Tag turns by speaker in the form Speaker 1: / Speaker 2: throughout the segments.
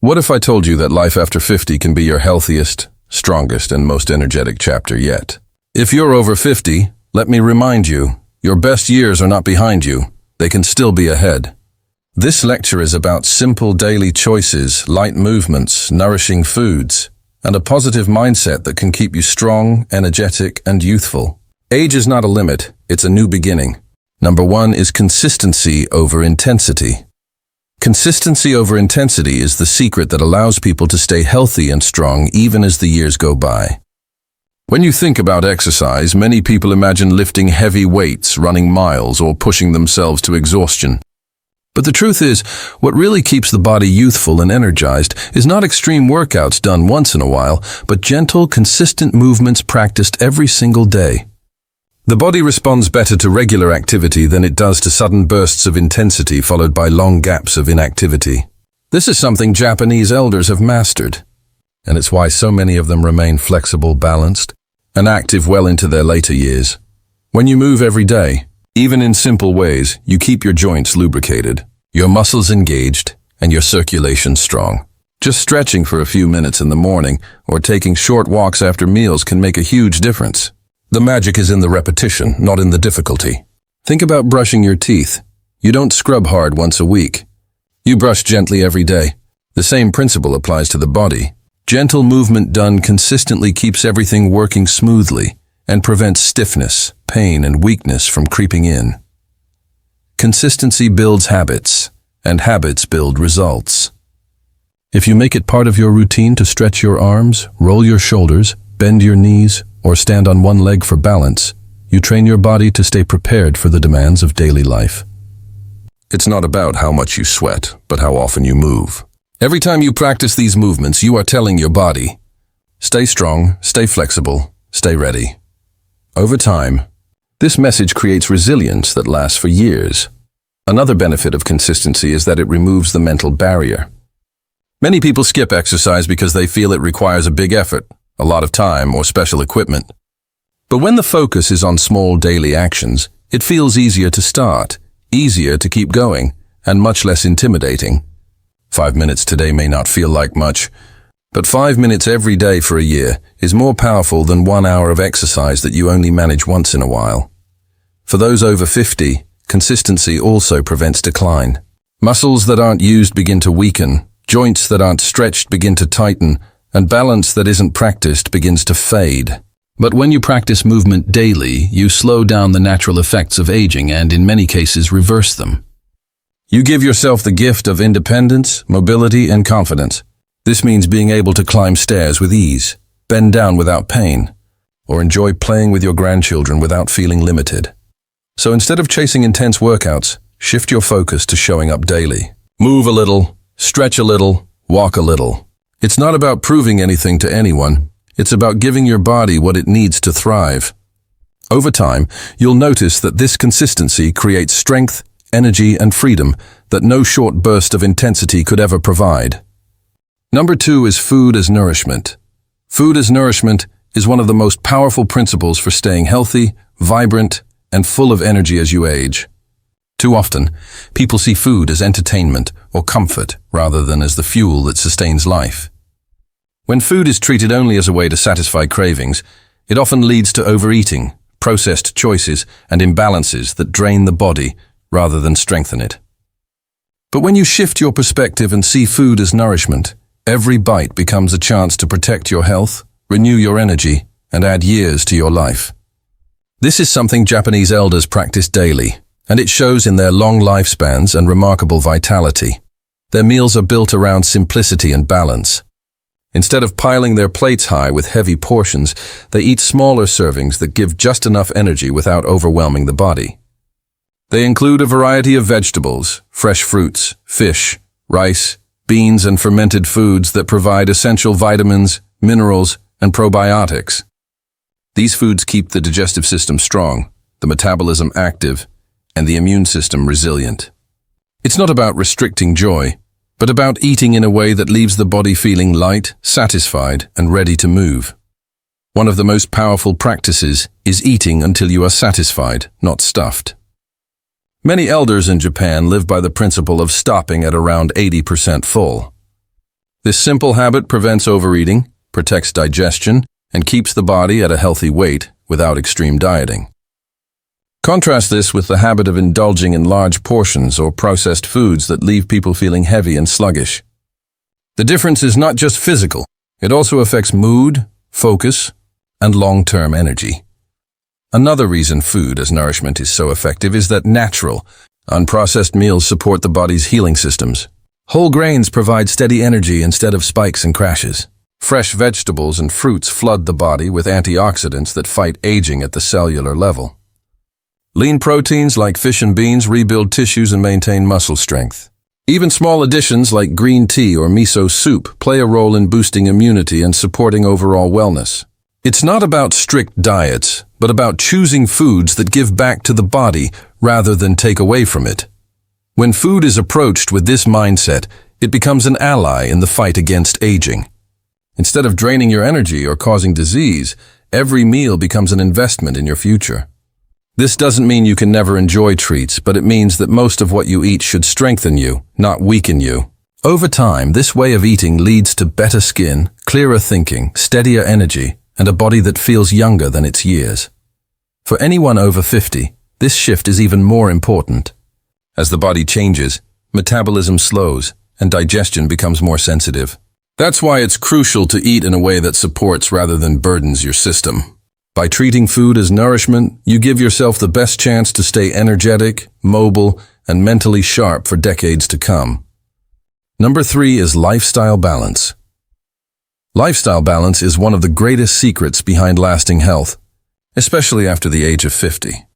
Speaker 1: What if I told you that life after 50 can be your healthiest, strongest, and most energetic chapter yet? If you're over 50, let me remind you, your best years are not behind you. They can still be ahead. This lecture is about simple daily choices, light movements, nourishing foods, and a positive mindset that can keep you strong, energetic, and youthful. Age is not a limit, it's a new beginning. Number 1 is consistency over intensity. Consistency over intensity is the secret that allows people to stay healthy and strong even as the years go by. When you think about exercise, many people imagine lifting heavy weights, running miles, or pushing themselves to exhaustion. But the truth is, what really keeps the body youthful and energized is not extreme workouts done once in a while, but gentle, consistent movements practiced every single day. The body responds better to regular activity than it does to sudden bursts of intensity followed by long gaps of inactivity. This is something Japanese elders have mastered, and it's why so many of them remain flexible, balanced, and active well into their later years. When you move every day, even in simple ways, you keep your joints lubricated, your muscles engaged, and your circulation strong. Just stretching for a few minutes in the morning or taking short walks after meals can make a huge difference. The magic is in the repetition, not in the difficulty. Think about brushing your teeth. You don't scrub hard once a week. You brush gently every day. The same principle applies to the body. Gentle movement done consistently keeps everything working smoothly and prevents stiffness, pain, and weakness from creeping in. Consistency builds habits, and habits build results. If you make it part of your routine to stretch your arms, roll your shoulders, bend your knees, or stand on one leg for balance, you train your body to stay prepared for the demands of daily life. It's not about how much you sweat, but how often you move. Every time you practice these movements, you are telling your body, stay strong, stay flexible, stay ready. Over time, this message creates resilience that lasts for years. Another benefit of consistency is that it removes the mental barrier. Many people skip exercise because they feel it requires a big effort, a lot of time, or special equipment. But when the focus is on small daily actions, it feels easier to start, easier to keep going, and much less intimidating. 5 minutes today may not feel like much, but 5 minutes every day for a year is more powerful than 1 hour of exercise that you only manage once in a while. For those over 50, consistency also prevents decline. Muscles that aren't used begin to weaken, joints that aren't stretched begin to tighten, and balance that isn't practiced begins to fade. But when you practice movement daily, you slow down the natural effects of aging and, in many cases, reverse them. You give yourself the gift of independence, mobility, and confidence. This means being able to climb stairs with ease, bend down without pain, or enjoy playing with your grandchildren without feeling limited. So instead of chasing intense workouts, shift your focus to showing up daily. Move a little, stretch a little, walk a little. It's not about proving anything to anyone. It's about giving your body what it needs to thrive. Over time, you'll notice that this consistency creates strength, energy, and freedom that no short burst of intensity could ever provide. Number 2 is food as nourishment. Food as nourishment is one of the most powerful principles for staying healthy, vibrant, and full of energy as you age. Too often, people see food as entertainment or comfort rather than as the fuel that sustains life. When food is treated only as a way to satisfy cravings, it often leads to overeating, processed choices, and imbalances that drain the body rather than strengthen it. But when you shift your perspective and see food as nourishment, every bite becomes a chance to protect your health, renew your energy, and add years to your life. This is something Japanese elders practice daily, and it shows in their long lifespans and remarkable vitality. Their meals are built around simplicity and balance. Instead of piling their plates high with heavy portions, they eat smaller servings that give just enough energy without overwhelming the body. They include a variety of vegetables, fresh fruits, fish, rice, beans, and fermented foods that provide essential vitamins, minerals, and probiotics. These foods keep the digestive system strong, the metabolism active, and the immune system resilient. It's not about restricting joy, but about eating in a way that leaves the body feeling light, satisfied, and ready to move. One of the most powerful practices is eating until you are satisfied, not stuffed. Many elders in Japan live by the principle of stopping at around 80% full. This simple habit prevents overeating, protects digestion, and keeps the body at a healthy weight without extreme dieting. Contrast this with the habit of indulging in large portions or processed foods that leave people feeling heavy and sluggish. The difference is not just physical, it also affects mood, focus, and long-term energy. Another reason food as nourishment is so effective is that natural, unprocessed meals support the body's healing systems. Whole grains provide steady energy instead of spikes and crashes. Fresh vegetables and fruits flood the body with antioxidants that fight aging at the cellular level. Lean proteins like fish and beans rebuild tissues and maintain muscle strength. Even small additions like green tea or miso soup play a role in boosting immunity and supporting overall wellness. It's not about strict diets, but about choosing foods that give back to the body rather than take away from it. When food is approached with this mindset, it becomes an ally in the fight against aging. Instead of draining your energy or causing disease, every meal becomes an investment in your future. This doesn't mean you can never enjoy treats, but it means that most of what you eat should strengthen you, not weaken you. Over time, this way of eating leads to better skin, clearer thinking, steadier energy, and a body that feels younger than its years. For anyone over 50, this shift is even more important. As the body changes, metabolism slows, and digestion becomes more sensitive. That's why it's crucial to eat in a way that supports rather than burdens your system. By treating food as nourishment, you give yourself the best chance to stay energetic, mobile, and mentally sharp for decades to come. Number 3 is lifestyle balance. Lifestyle balance is one of the greatest secrets behind lasting health, especially after the age of 50.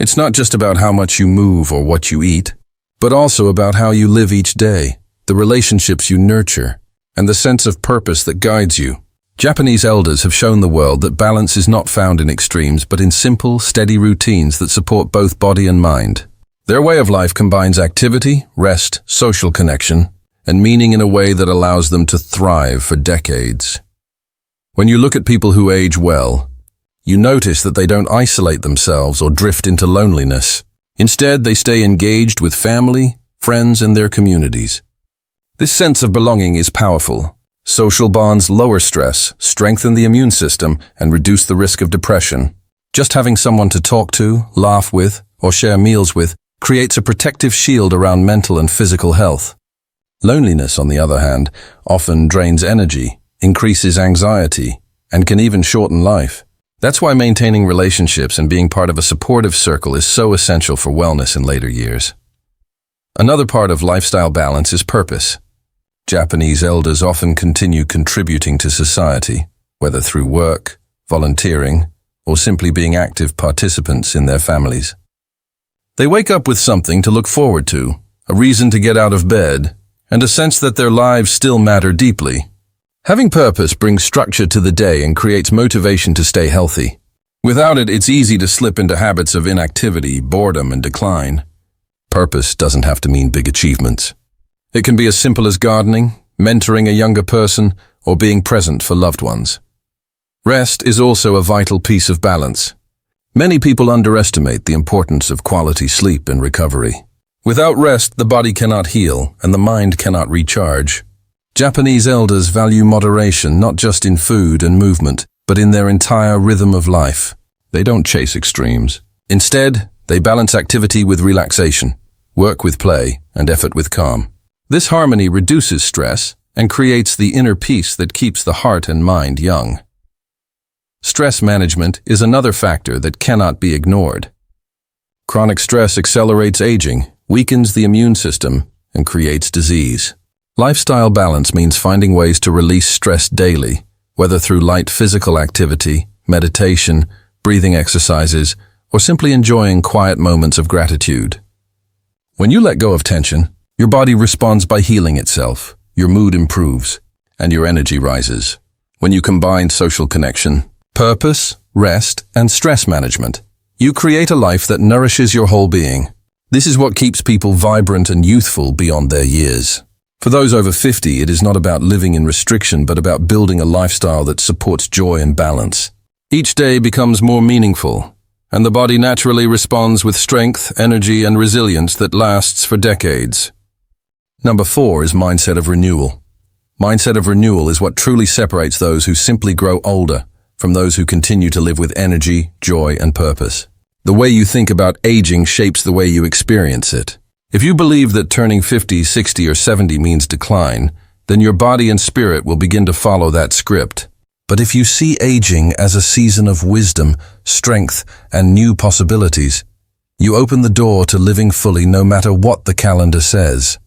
Speaker 1: It's not just about how much you move or what you eat, but also about how you live each day, the relationships you nurture, and the sense of purpose that guides you. Japanese elders have shown the world that balance is not found in extremes, but in simple, steady routines that support both body and mind. Their way of life combines activity, rest, social connection, and meaning in a way that allows them to thrive for decades. When you look at people who age well, you notice that they don't isolate themselves or drift into loneliness. Instead, they stay engaged with family, friends, and their communities. This sense of belonging is powerful. Social bonds lower stress, strengthen the immune system, and reduce the risk of depression. Just having someone to talk to, laugh with, or share meals with creates a protective shield around mental and physical health. Loneliness, on the other hand, often drains energy, increases anxiety, and can even shorten life. That's why maintaining relationships and being part of a supportive circle is so essential for wellness in later years. Another part of lifestyle balance is purpose. Japanese elders often continue contributing to society, whether through work, volunteering, or simply being active participants in their families. They wake up with something to look forward to, a reason to get out of bed, and a sense that their lives still matter deeply. Having purpose brings structure to the day and creates motivation to stay healthy. Without it, it's easy to slip into habits of inactivity, boredom, and decline. Purpose doesn't have to mean big achievements. It can be as simple as gardening, mentoring a younger person, or being present for loved ones. Rest is also a vital piece of balance. Many people underestimate the importance of quality sleep and recovery. Without rest, the body cannot heal and the mind cannot recharge. Japanese elders value moderation not just in food and movement, but in their entire rhythm of life. They don't chase extremes. Instead, they balance activity with relaxation, work with play, and effort with calm. This harmony reduces stress and creates the inner peace that keeps the heart and mind young. Stress management is another factor that cannot be ignored. Chronic stress accelerates aging, weakens the immune system, and creates disease. Lifestyle balance means finding ways to release stress daily, whether through light physical activity, meditation, breathing exercises, or simply enjoying quiet moments of gratitude. When you let go of tension, your body responds by healing itself, your mood improves, and your energy rises. When you combine social connection, purpose, rest, and stress management, you create a life that nourishes your whole being. This is what keeps people vibrant and youthful beyond their years. For those over 50, it is not about living in restriction, but about building a lifestyle that supports joy and balance. Each day becomes more meaningful, and the body naturally responds with strength, energy, and resilience that lasts for decades. Number 4 is mindset of renewal. Mindset of renewal is what truly separates those who simply grow older from those who continue to live with energy, joy, and purpose. The way you think about aging shapes the way you experience it. If you believe that turning 50, 60, or 70 means decline, then your body and spirit will begin to follow that script. But if you see aging as a season of wisdom, strength, and new possibilities, you open the door to living fully no matter what the calendar says.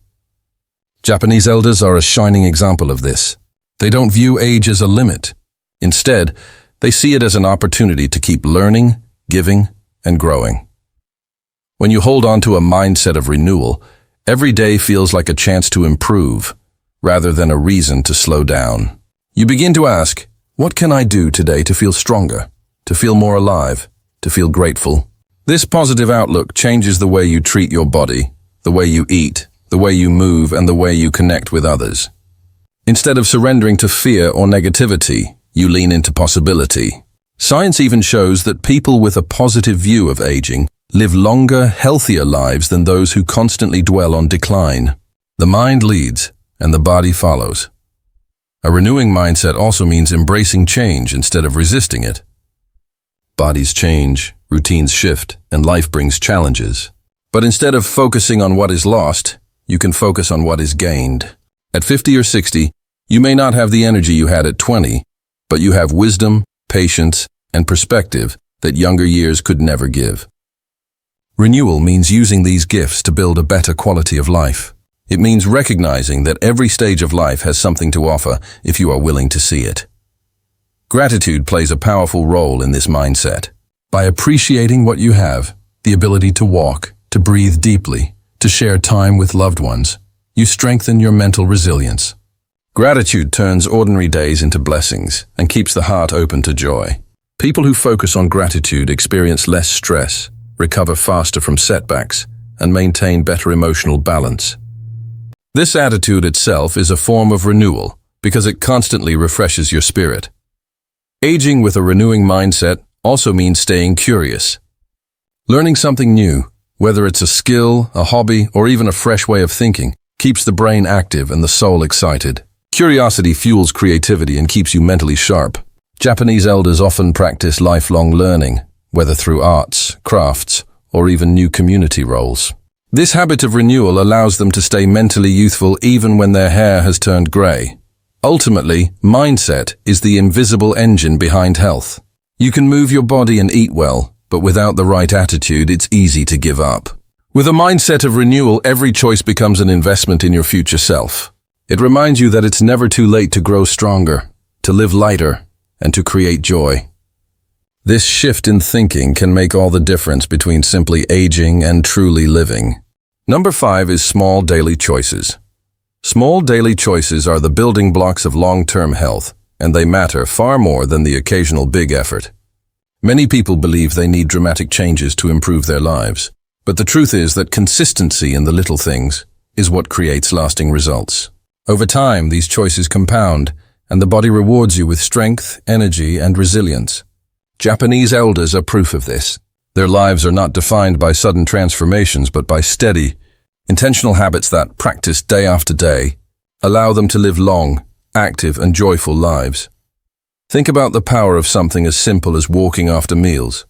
Speaker 1: Japanese elders are a shining example of this. They don't view age as a limit. Instead, they see it as an opportunity to keep learning, giving, and growing. When you hold on to a mindset of renewal, every day feels like a chance to improve, rather than a reason to slow down. You begin to ask, what can I do today to feel stronger, to feel more alive, to feel grateful? This positive outlook changes the way you treat your body, the way you eat, the way you move, and the way you connect with others. Instead of surrendering to fear or negativity, you lean into possibility. Science even shows that people with a positive view of aging live longer, healthier lives than those who constantly dwell on decline. The mind leads, and the body follows. A renewing mindset also means embracing change instead of resisting it. Bodies change, routines shift, and life brings challenges. But instead of focusing on what is lost, you can focus on what is gained. At 50 or 60, you may not have the energy you had at 20, but you have wisdom, patience, and perspective that younger years could never give. Renewal means using these gifts to build a better quality of life. It means recognizing that every stage of life has something to offer if you are willing to see it. Gratitude plays a powerful role in this mindset. By appreciating what you have, the ability to walk, to breathe deeply, to share time with loved ones, you strengthen your mental resilience. Gratitude turns ordinary days into blessings and keeps the heart open to joy. People who focus on gratitude experience less stress, recover faster from setbacks, and maintain better emotional balance. This attitude itself is a form of renewal because it constantly refreshes your spirit. Aging with a renewing mindset also means staying curious. Learning something new, whether it's a skill, a hobby, or even a fresh way of thinking, keeps the brain active and the soul excited. Curiosity fuels creativity and keeps you mentally sharp. Japanese elders often practice lifelong learning, whether through arts, crafts, or even new community roles. This habit of renewal allows them to stay mentally youthful even when their hair has turned gray. Ultimately, mindset is the invisible engine behind health. You can move your body and eat well, but without the right attitude, it's easy to give up. With a mindset of renewal, every choice becomes an investment in your future self. It reminds you that it's never too late to grow stronger, to live lighter, and to create joy. This shift in thinking can make all the difference between simply aging and truly living. Number 5 is small daily choices. Small daily choices are the building blocks of long-term health, and they matter far more than the occasional big effort. Many people believe they need dramatic changes to improve their lives, but the truth is that consistency in the little things is what creates lasting results. Over time, these choices compound, and the body rewards you with strength, energy, and resilience. Japanese elders are proof of this. Their lives are not defined by sudden transformations, but by steady, intentional habits that, practiced day after day, allow them to live long, active, and joyful lives. Think about the power of something as simple as walking after meals.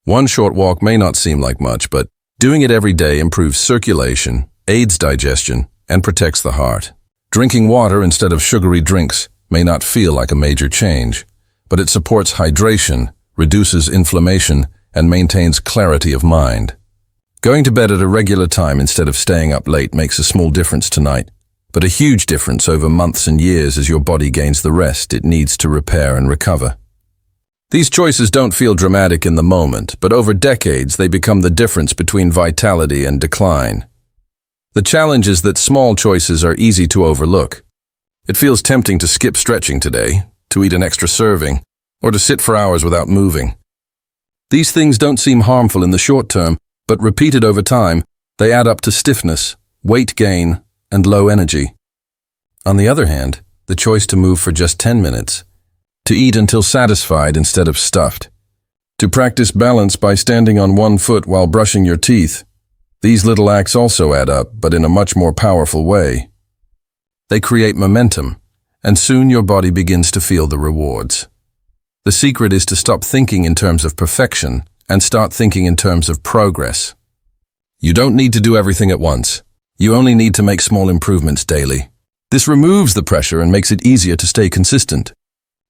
Speaker 1: One short walk may not seem like much, but doing it every day improves circulation, aids digestion, and protects the heart. Drinking water instead of sugary drinks may not feel like a major change, but it supports hydration, reduces inflammation, and maintains clarity of mind. Going to bed at a regular time instead of staying up late makes a small difference tonight, but a huge difference over months and years as your body gains the rest it needs to repair and recover. These choices don't feel dramatic in the moment, but over decades they become the difference between vitality and decline. The challenge is that small choices are easy to overlook. It feels tempting to skip stretching today, to eat an extra serving, or to sit for hours without moving. These things don't seem harmful in the short term, but repeated over time, they add up to stiffness, weight gain, and low energy. On the other hand, the choice to move for just 10 minutes, to eat until satisfied instead of stuffed, to practice balance by standing on one foot while brushing your teeth, these little acts also add up, but in a much more powerful way. They create momentum, and soon your body begins to feel the rewards. The secret is to stop thinking in terms of perfection and start thinking in terms of progress. You don't need to do everything at once. You only need to make small improvements daily. This removes the pressure and makes it easier to stay consistent.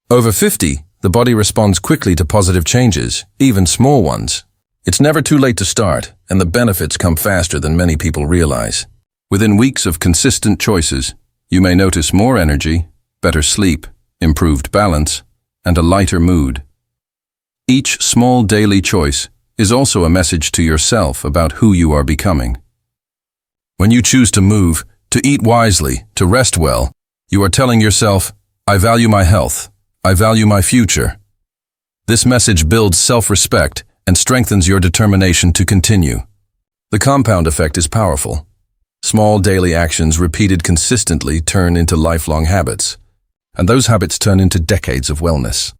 Speaker 1: Over 50, the body responds quickly to positive changes, even small ones. It's never too late to start, and the benefits come faster than many people realize. Within weeks of consistent choices, you may notice more energy, better sleep, improved balance, and a lighter mood. Each small daily choice is also a message to yourself about who you are becoming. When you choose to move, to eat wisely, to rest well, you are telling yourself, I value my health, I value my future. This message builds self-respect and strengthens your determination to continue. The compound effect is powerful. Small daily actions repeated consistently turn into lifelong habits, and those habits turn into decades of wellness.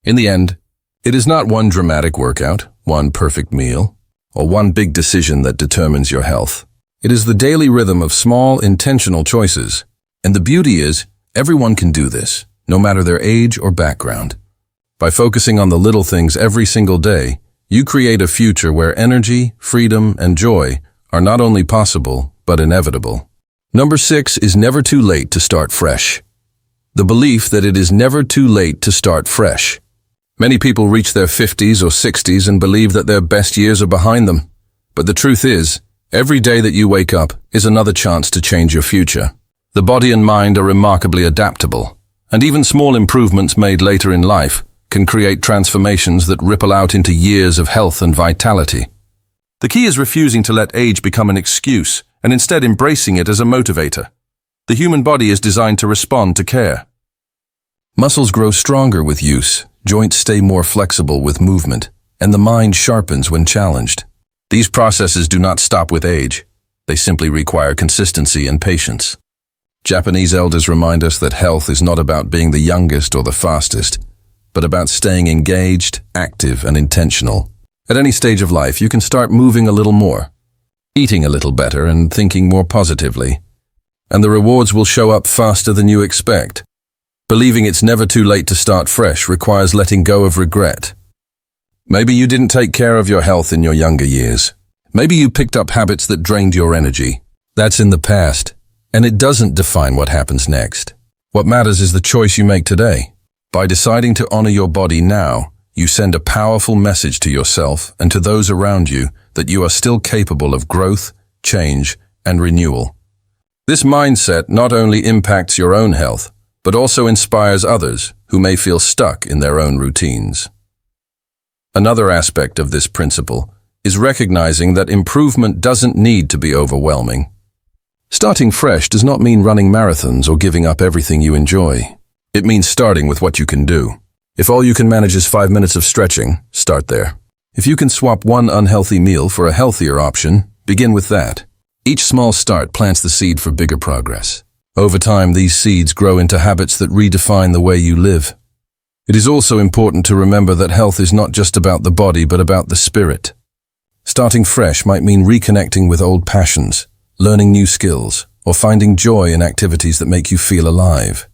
Speaker 1: In the end, it is not one dramatic workout, one perfect meal, or one big decision that determines your health. It is the daily rhythm of small, intentional choices, and the beauty is, everyone can do this, no matter their age or background. By focusing on the little things every single day, you create a future where energy, freedom, and joy are not only possible, but inevitable. Number 6 is never too late to start fresh. The belief that it is never too late to start fresh. Many people reach their 50s or 60s and believe that their best years are behind them. But the truth is, every day that you wake up is another chance to change your future. The body and mind are remarkably adaptable, and even small improvements made later in life can create transformations that ripple out into years of health and vitality. The key is refusing to let age become an excuse and instead embracing it as a motivator. The human body is designed to respond to care. Muscles grow stronger with use, joints stay more flexible with movement, and the mind sharpens when challenged. These processes do not stop with age. They simply require consistency and patience. Japanese elders remind us that health is not about being the youngest or the fastest, but about staying engaged, active, and intentional. At any stage of life, you can start moving a little more, eating a little better, and thinking more positively. And the rewards will show up faster than you expect. Believing it's never too late to start fresh requires letting go of regret. Maybe you didn't take care of your health in your younger years. Maybe you picked up habits that drained your energy. That's in the past, and it doesn't define what happens next. What matters is the choice you make today. By deciding to honor your body now, you send a powerful message to yourself and to those around you that you are still capable of growth, change, and renewal. This mindset not only impacts your own health, but also inspires others who may feel stuck in their own routines. Another aspect of this principle is recognizing that improvement doesn't need to be overwhelming. Starting fresh does not mean running marathons or giving up everything you enjoy. It means starting with what you can do. If all you can manage is 5 minutes of stretching, start there. If you can swap one unhealthy meal for a healthier option, begin with that. Each small start plants the seed for bigger progress. Over time, these seeds grow into habits that redefine the way you live. It is also important to remember that health is not just about the body, but about the spirit. Starting fresh might mean reconnecting with old passions, learning new skills, or finding joy in activities that make you feel alive.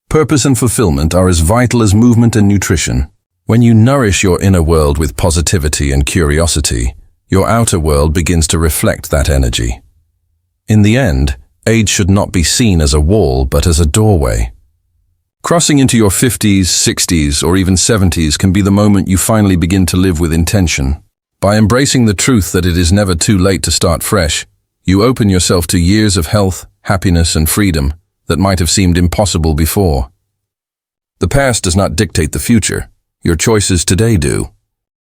Speaker 1: Purpose and fulfillment are as vital as movement and nutrition. When you nourish your inner world with positivity and curiosity, your outer world begins to reflect that energy. In the end, age should not be seen as a wall, but as a doorway. Crossing into your 50s, 60s, or even 70s can be the moment you finally begin to live with intention. By embracing the truth that it is never too late to start fresh, you open yourself to years of health, happiness, and freedom that might have seemed impossible before. The past does not dictate the future. Your choices today do.